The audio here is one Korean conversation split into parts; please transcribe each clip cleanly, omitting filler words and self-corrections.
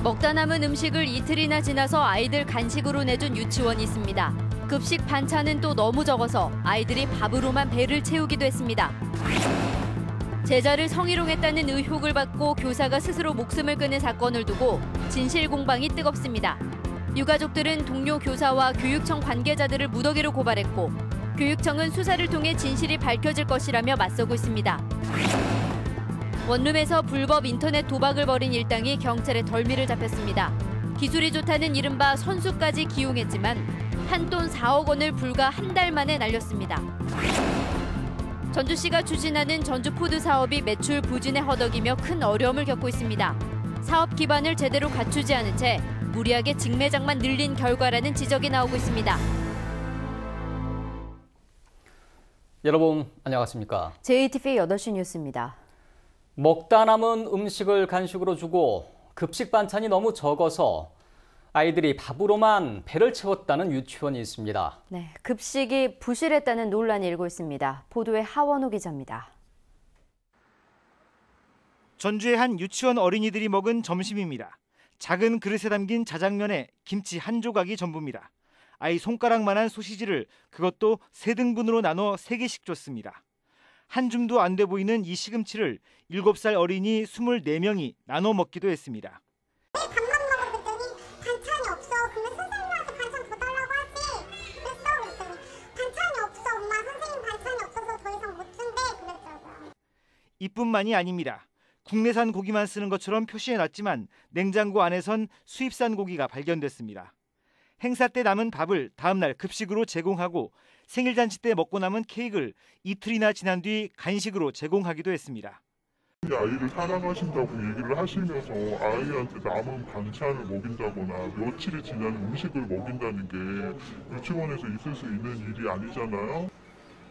먹다 남은 음식을 이틀이나 지나서 아이들 간식으로 내준 유치원이 있습니다. 급식 반찬은 또 너무 적어서 아이들이 밥으로만 배를 채우기도 했습니다. 제자를 성희롱했다는 의혹을 받고 교사가 스스로 목숨을 끊은 사건을 두고 진실 공방이 뜨겁습니다. 유가족들은 동료 교사와 교육청 관계자들을 무더기로 고발했고 교육청은 수사를 통해 진실이 밝혀질 것이라며 맞서고 있습니다. 원룸에서 불법 인터넷 도박을 벌인 일당이 경찰에 덜미를 잡혔습니다. 기술이 좋다는 이른바 선수까지 기용했지만 한돈 4억 원을 불과 한 달 만에 날렸습니다. 전주시가 추진하는 전주푸드 사업이 매출 부진에 허덕이며 큰 어려움을 겪고 있습니다. 사업 기반을 제대로 갖추지 않은 채 무리하게 직매장만 늘린 결과라는 지적이 나오고 있습니다. 여러분 안녕하십니까? JTV 8시 뉴스입니다. 먹다 남은 음식을 간식으로 주고 급식 반찬이 너무 적어서 아이들이 밥으로만 배를 채웠다는 유치원이 있습니다. 네, 급식이 부실했다는 논란이 일고 있습니다. 보도에 하원우 기자입니다. 전주의 한 유치원 어린이들이 먹은 점심입니다. 작은 그릇에 담긴 자장면에 김치 한 조각이 전부입니다. 아이 손가락만한 소시지를 그것도 3등분으로 나눠 3개씩 줬습니다. 한 줌도 안 돼 보이는 이 시금치를 7살 어린이 24명이 나눠 먹기도 했습니다. 밥만 먹어봤더니 반찬이 없어. 그러면 선생님한테 반찬 더 달라고 하지. 그랬어. 그랬더니 반찬이 없어. 엄마 선생님 반찬이 없어서 더 이상 못 준대. 그랬더라고요. 이뿐만이 아닙니다. 국내산 고기만 쓰는 것처럼 표시해놨지만 냉장고 안에선 수입산 고기가 발견됐습니다. 행사 때 남은 밥을 다음 날 급식으로 제공하고 생일잔치 때 먹고 남은 케이크를 이틀이나 지난 뒤 간식으로 제공하기도 했습니다. 아이를 사랑하신다고 얘기를 하시면서 아이한테 남은 반찬을 먹인다거나 며칠이 지난 음식을 먹인다는 게 유치원에서 있을 수 있는 일이 아니잖아요.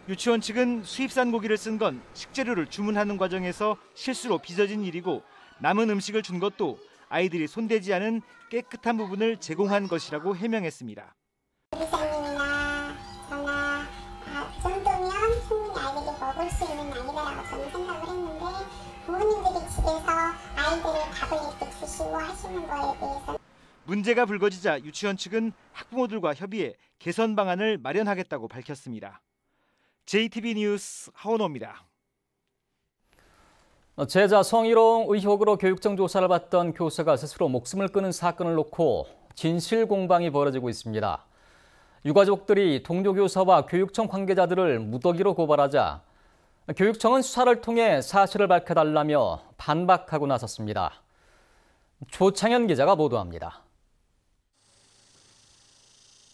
유치원 측은 수입산 고기를 쓴 건 식재료를 주문하는 과정에서 실수로 빚어진 일이고 남은 음식을 준 것도 아이들이 손대지 않은 깨끗한 부분을 제공한 것이라고 해명했습니다. 선생님이나 저나 이 정도면 충분히 아이들이 먹을 수 있는 아이다라고 저는 생각을 했는데 부모님들이 집에서 아이들을 밥을 이렇게 주시고 하시는 거에 대해서 문제가 불거지자 유치원 측은 학부모들과 협의해 개선 방안을 마련하겠다고 밝혔습니다. JTB 뉴스 하원호입니다. 제자 성희롱 의혹으로 교육청 조사를 받던 교사가 스스로 목숨을 끊은 사건을 놓고 진실 공방이 벌어지고 있습니다. 유가족들이 동료 교사와 교육청 관계자들을 무더기로 고발하자 교육청은 수사를 통해 사실을 밝혀달라며 반박하고 나섰습니다. 조창현 기자가 보도합니다.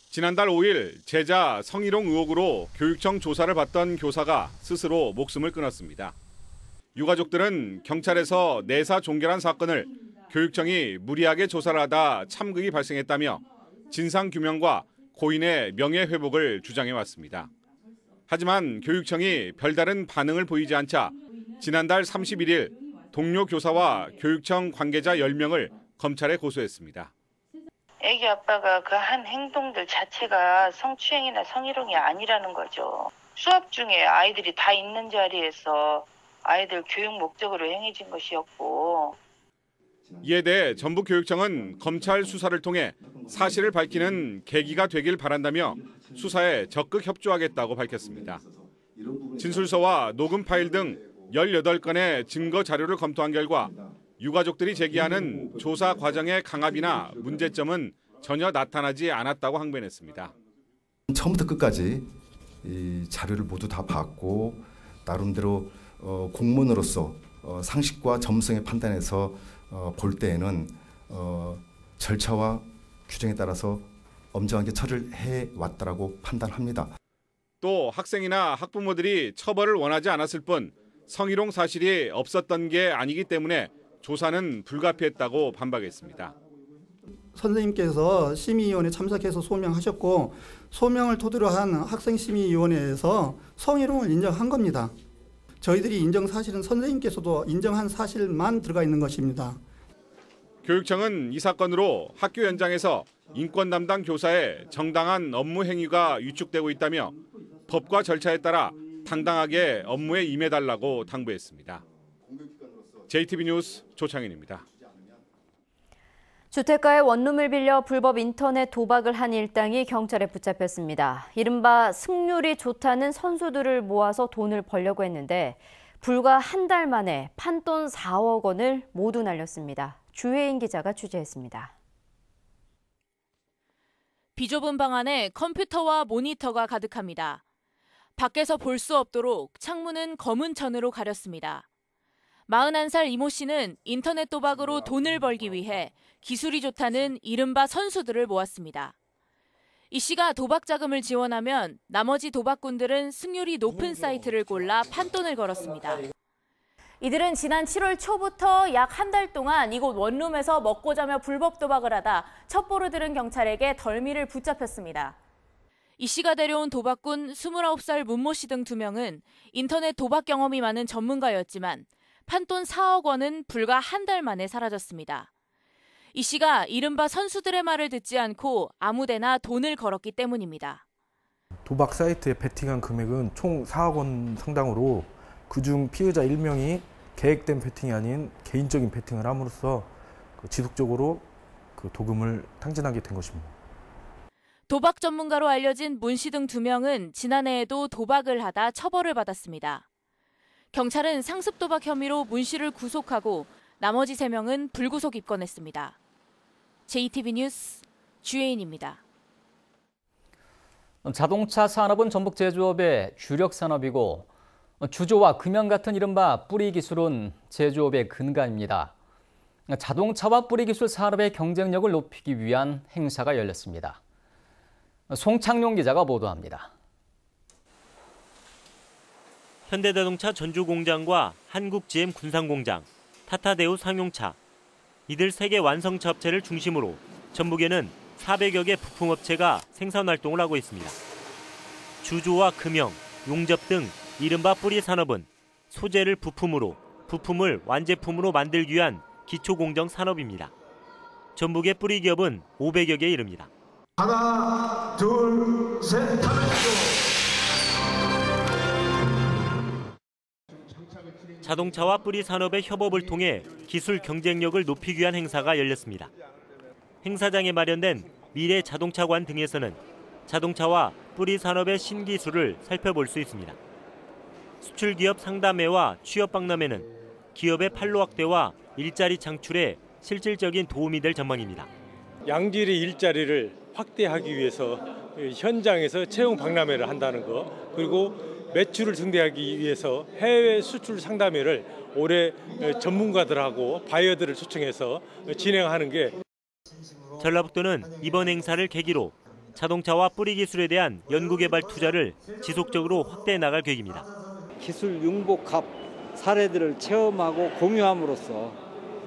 지난달 5일 제자 성희롱 의혹으로 교육청 조사를 받던 교사가 스스로 목숨을 끊었습니다. 유가족들은 경찰에서 내사 종결한 사건을 교육청이 무리하게 조사를 하다 참극이 발생했다며 진상규명과 고인의 명예회복을 주장해왔습니다. 하지만 교육청이 별다른 반응을 보이지 않자 지난달 31일 동료 교사와 교육청 관계자 10명을 검찰에 고소했습니다. 애기 아빠가 그 한 행동들 자체가 성추행이나 성희롱이 아니라는 거죠. 수업 중에 아이들이 다 있는 자리에서 아이들 교육 목적으로 행해진 것이었고. 이에 대해 전북교육청은 검찰 수사를 통해 사실을 밝히는 계기가 되길 바란다며 수사에 적극 협조하겠다고 밝혔습니다. 진술서와 녹음 파일 등 18건의 증거 자료를 검토한 결과 유가족들이 제기하는 조사 과정의 강압이나 문제점은 전혀 나타나지 않았다고 항변했습니다. 처음부터 끝까지 이 자료를 모두 다 봤고 나름대로 공무원으로서 상식과 점성의 판단에서 볼 때에는 절차와 규정에 따라서 엄정하게 처리를 해왔다라고 판단합니다. 또 학생이나 학부모들이 처벌을 원하지 않았을 뿐 성희롱 사실이 없었던 게 아니기 때문에 조사는 불가피했다고 반박했습니다. 선생님께서 심의위원회 참석해서 소명하셨고 소명을 토대로 한 학생심의위원회에서 성희롱을 인정한 겁니다. 저희들이 인정 사실은 선생님께서도 인정한 사실만 들어가 있는 것입니다. 교육청은 이 사건으로 학교 현장에서 인권 담당 교사의 정당한 업무 행위가 위축되고 있다며 법과 절차에 따라 당당하게 업무에 임해달라고 당부했습니다. JTB 뉴스 조창현입니다. 주택가의 원룸을 빌려 불법 인터넷 도박을 한 일당이 경찰에 붙잡혔습니다. 이른바 승률이 좋다는 선수들을 모아서 돈을 벌려고 했는데 불과 한 달 만에 판돈 4억 원을 모두 날렸습니다. 주혜인 기자가 취재했습니다. 비좁은 방 안에 컴퓨터와 모니터가 가득합니다. 밖에서 볼 수 없도록 창문은 검은 천으로 가렸습니다. 41살 이모 씨는 인터넷 도박으로 돈을 벌기 위해 기술이 좋다는 이른바 선수들을 모았습니다. 이 씨가 도박 자금을 지원하면 나머지 도박꾼들은 승률이 높은 사이트를 골라 판돈을 걸었습니다. 이들은 지난 7월 초부터 약 한 달 동안 이곳 원룸에서 먹고 자며 불법 도박을 하다 첩보를 들은 경찰에게 덜미를 붙잡혔습니다. 이 씨가 데려온 도박꾼 29살 문모 씨 등 2명은 인터넷 도박 경험이 많은 전문가였지만 판돈 4억 원은 불과 한 달 만에 사라졌습니다. 이 씨가 이른바 선수들의 말을 듣지 않고 아무데나 돈을 걸었기 때문입니다. 도박 사이트에 베팅한 금액은 총 4억 원 상당으로 그중 피해자 1명이 계획된 베팅이 아닌 개인적인 베팅을 함으로써 지속적으로 도금을 탕진하게 된 것입니다. 도박 전문가로 알려진 문 씨 등 2명은 지난해에도 도박을 하다 처벌을 받았습니다. 경찰은 상습 도박 혐의로 문 씨를 구속하고 나머지 3명은 불구속 입건했습니다. JTB 뉴스 주혜인입니다. 자동차 산업은 전북 제조업의 주력 산업이고 주조와 금형 같은 이른바 뿌리 기술은 제조업의 근간입니다. 자동차와 뿌리 기술 산업의 경쟁력을 높이기 위한 행사가 열렸습니다. 송창용 기자가 보도합니다. 현대자동차 전주공장과 한국GM 군산공장, 타타데우 상용차, 이들 3개 완성차 업체를 중심으로 전북에는 400여 개 부품업체가 생산활동을 하고 있습니다. 주조와 금형, 용접 등 이른바 뿌리 산업은 소재를 부품으로, 부품을 완제품으로 만들기 위한 기초공정 산업입니다. 전북의 뿌리 기업은 500여 개에 이릅니다. 하나, 둘, 셋, 자동차와 뿌리 산업의 협업을 통해 기술 경쟁력을 높이기 위한 행사가 열렸습니다. 행사장에 마련된 미래 자동차관 등에서는 자동차와 뿌리 산업의 신기술을 살펴볼 수 있습니다. 수출기업 상담회와 취업박람회는 기업의 판로 확대와 일자리 창출에 실질적인 도움이 될 전망입니다. 양질의 일자리를 확대하기 위해서 현장에서 채용 박람회를 한다는 것, 그리고 매출을 증대하기 위해서 해외 수출 상담회를 올해 전문가들하고 바이어들을 초청해서 진행하는 게 전라북도는 이번 행사를 계기로 자동차와 뿌리 기술에 대한 연구개발 투자를 지속적으로 확대해 나갈 계획입니다. 기술 융복합 사례들을 체험하고 공유함으로써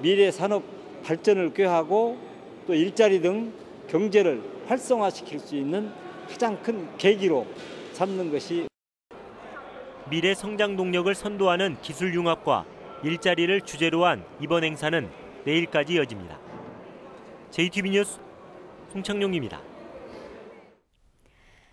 미래 산업 발전을 꾀하고 또 일자리 등 경제를 활성화시킬 수 있는 가장 큰 계기로 삼는 것이 미래 성장 동력을 선도하는 기술 융합과 일자리를 주제로 한 이번 행사는 내일까지 이어집니다. JTB 뉴스 송창용입니다.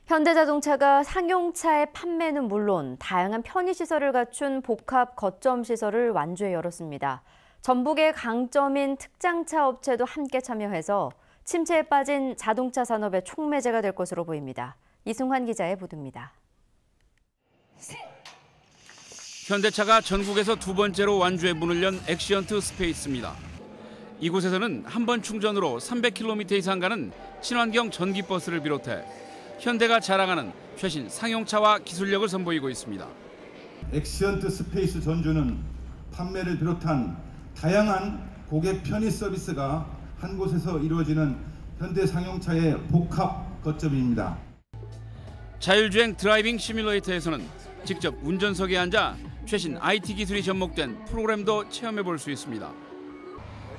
현대자동차가 상용차의 판매는 물론 다양한 편의시설을 갖춘 복합 거점 시설을 완주에 열었습니다. 전북의 강점인 특장차 업체도 함께 참여해서 침체에 빠진 자동차 산업의 촉매제가 될 것으로 보입니다. 이승환 기자의 보도입니다. 현대차가 전국에서 2번째로 완주에 문을 연 엑시언트 스페이스입니다. 이곳에서는 한 번 충전으로 300km 이상 가는 친환경 전기버스를 비롯해 현대가 자랑하는 최신 상용차와 기술력을 선보이고 있습니다. 엑시언트 스페이스 전주는 판매를 비롯한 다양한 고객 편의 서비스가 한 곳에서 이루어지는 현대 상용차의 복합 거점입니다. 자율주행 드라이빙 시뮬레이터에서는 직접 운전석에 앉아 최신 IT 기술이 접목된 프로그램도 체험해 볼 수 있습니다.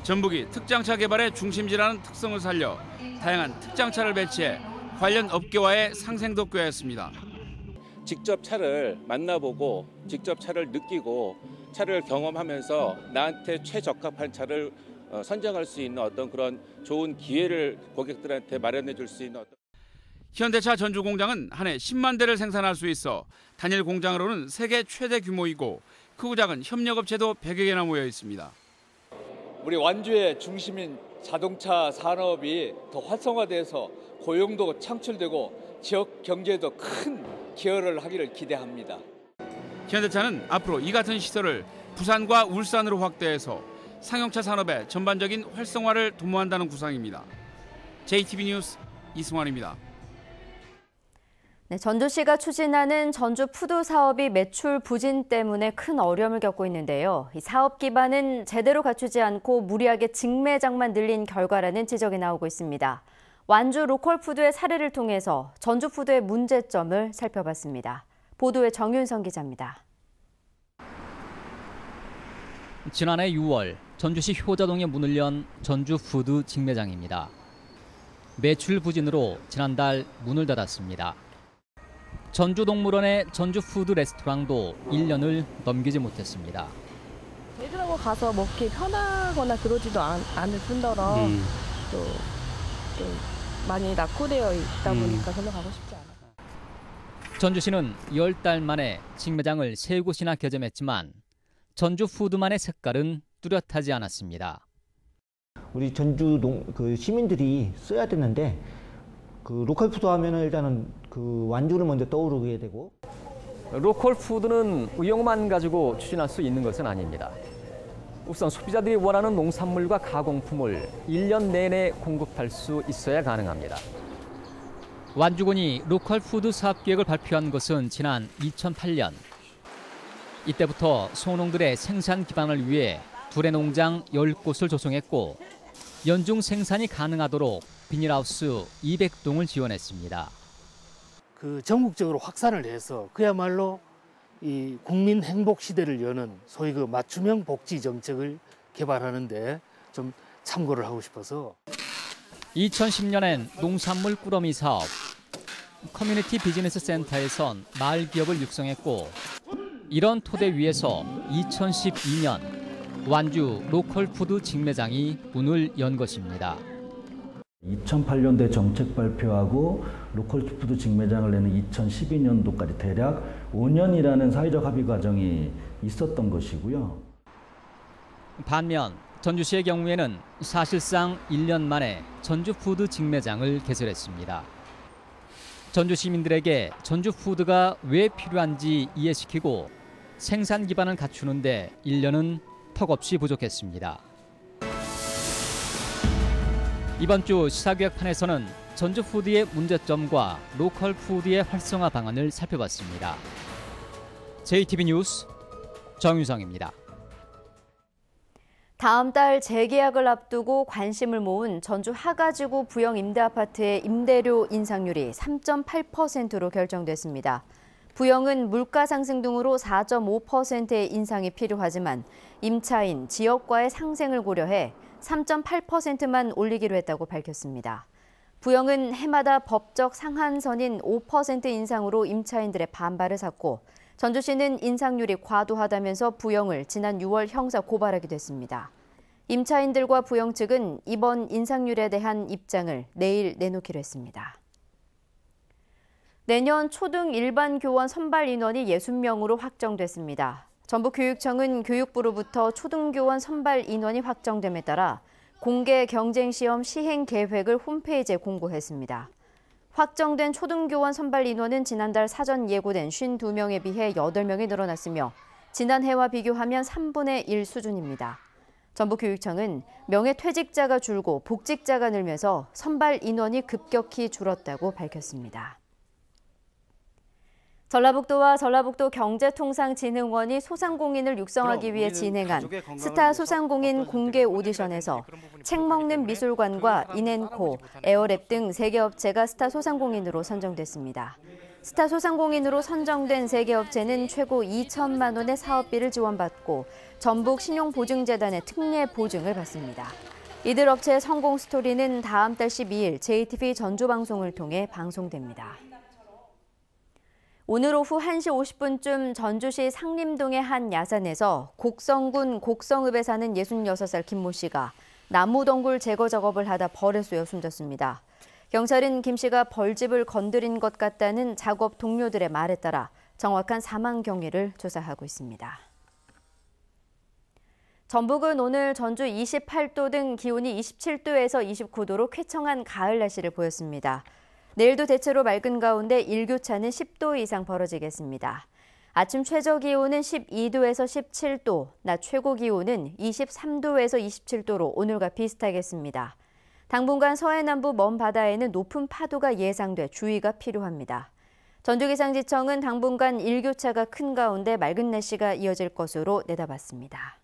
전북이 특장차 개발의 중심지라는 특성을 살려 다양한 특장차를 배치해 관련 업계와의 상생도 꾀했습니다. 직접 차를 만나보고 직접 차를 느끼고 차를 경험하면서 나한테 최적합한 차를 선정할 수 있는 어떤 그런 좋은 기회를 고객들한테 마련해 줄 수 있는 어떤 현대차 전주 공장은 한 해 10만 대를 생산할 수 있어 단일 공장으로는 세계 최대 규모이고 크고 작은 협력업체도 100여 개나 모여 있습니다. 우리 완주의 중심인 자동차 산업이 더 활성화돼서 고용도 창출되고 지역 경제에도 큰 기여를 하기를 기대합니다. 현대차는 앞으로 이 같은 시설을 부산과 울산으로 확대해서 상용차 산업의 전반적인 활성화를 도모한다는 구상입니다. JTB 뉴스 이승환입니다. 네, 전주시가 추진하는 전주 푸드 사업이 매출 부진 때문에 큰 어려움을 겪고 있는데요. 이 사업 기반은 제대로 갖추지 않고 무리하게 직매장만 늘린 결과라는 지적이 나오고 있습니다. 완주 로컬푸드의 사례를 통해서 전주푸드의 문제점을 살펴봤습니다. 보도에 정윤성 기자입니다. 지난해 6월 전주시 효자동에 문을 연 전주푸드 직매장입니다. 매출 부진으로 지난달 문을 닫았습니다. 전주동물원의 전주푸드 레스토랑도 1년을 넘기지 못했습니다. 애들하고 가서 먹기 편하거나 그러지도 않을 뿐더러 또 많이 낙후되어 있다 보니까 별로 가고 싶지 않아요. 전주시는 10달 만에 직매장을 3곳이나 개점했지만 전주푸드만의 색깔은 뚜렷하지 않았습니다. 우리 전주동 시민들이 써야 되는데 로컬푸드 하면은 일단은 완주를 먼저 떠오르게 되고. 로컬푸드는 의욕만 가지고 추진할 수 있는 것은 아닙니다. 우선 소비자들이 원하는 농산물과 가공품을 1년 내내 공급할 수 있어야 가능합니다. 완주군이 로컬푸드 사업계획을 발표한 것은 지난 2008년. 이때부터 소농들의 생산 기반을 위해 두레농장 10곳을 조성했고 연중 생산이 가능하도록 비닐하우스 200동을 지원했습니다. 전국적으로 확산을 해서 그야말로 이 국민 행복 시대를 여는 소위 맞춤형 복지 정책을 개발하는데 좀 참고를 하고 싶어서. 2010년엔 농산물 꾸러미 사업, 커뮤니티 비즈니스 센터에선 마을 기업을 육성했고 이런 토대 위에서 2012년 완주 로컬푸드 직매장이 문을 연 것입니다. 2008년도에 정책 발표하고 로컬푸드 직매장을 내는 2012년도까지 대략 5년이라는 사회적 합의 과정이 있었던 것이고요. 반면 전주시의 경우에는 사실상 1년 만에 전주푸드 직매장을 개설했습니다. 전주 시민들에게 전주푸드가 왜 필요한지 이해시키고 생산 기반을 갖추는데 1년은 턱없이 부족했습니다. 이번 주 시사교역판에서는 전주푸드의 문제점과 로컬푸드의 활성화 방안을 살펴봤습니다. JTB 뉴스 정유성입니다. 다음 달 재계약을 앞두고 관심을 모은 전주 하가지구 부영 임대아파트의 임대료 인상률이 3.8%로 결정됐습니다. 부영은 물가 상승 등으로 4.5%의 인상이 필요하지만 임차인, 지역과의 상생을 고려해 3.8%만 올리기로 했다고 밝혔습니다. 부영은 해마다 법적 상한선인 5% 인상으로 임차인들의 반발을 샀고 전주시는 인상률이 과도하다면서 부영을 지난 6월 형사 고발하기도 했습니다. 임차인들과 부영 측은 이번 인상률에 대한 입장을 내일 내놓기로 했습니다. 내년 초등 일반 교원 선발 인원이 60명으로 확정됐습니다. 전북교육청은 교육부로부터 초등교원 선발 인원이 확정됨에 따라 공개 경쟁시험 시행 계획을 홈페이지에 공고했습니다. 확정된 초등교원 선발 인원은 지난달 사전 예고된 52명에 비해 8명이 늘어났으며 지난해와 비교하면 3분의 1 수준입니다. 전북교육청은 명예퇴직자가 줄고 복직자가 늘면서 선발 인원이 급격히 줄었다고 밝혔습니다. 전라북도와 전라북도 경제통상진흥원이 소상공인을 육성하기 위해 진행한 스타 소상공인 공개 오디션에서 책 먹는 미술관과 인앤코, 에어랩 등 3개 업체가 스타 소상공인으로 선정됐습니다. 스타 소상공인으로 선정된 3개 업체는 최고 2천만 원의 사업비를 지원받고 전북신용보증재단의 특례 보증을 받습니다. 이들 업체의 성공 스토리는 다음 달 12일 JTB 전주방송을 통해 방송됩니다. 오늘 오후 1시 50분쯤 전주시 상림동의 한 야산에서 곡성군 곡성읍에 사는 66살 김모 씨가 나무덩굴 제거 작업을 하다 벌에 쏘여 숨졌습니다. 경찰은 김 씨가 벌집을 건드린 것 같다는 작업 동료들의 말에 따라 정확한 사망 경위를 조사하고 있습니다. 전북은 오늘 전주 28도 등 기온이 27도에서 29도로 쾌청한 가을 날씨를 보였습니다. 내일도 대체로 맑은 가운데 일교차는 10도 이상 벌어지겠습니다. 아침 최저 기온은 12도에서 17도, 낮 최고 기온은 23도에서 27도로 오늘과 비슷하겠습니다. 당분간 서해 남부 먼 바다에는 높은 파도가 예상돼 주의가 필요합니다. 전주기상지청은 당분간 일교차가 큰 가운데 맑은 날씨가 이어질 것으로 내다봤습니다.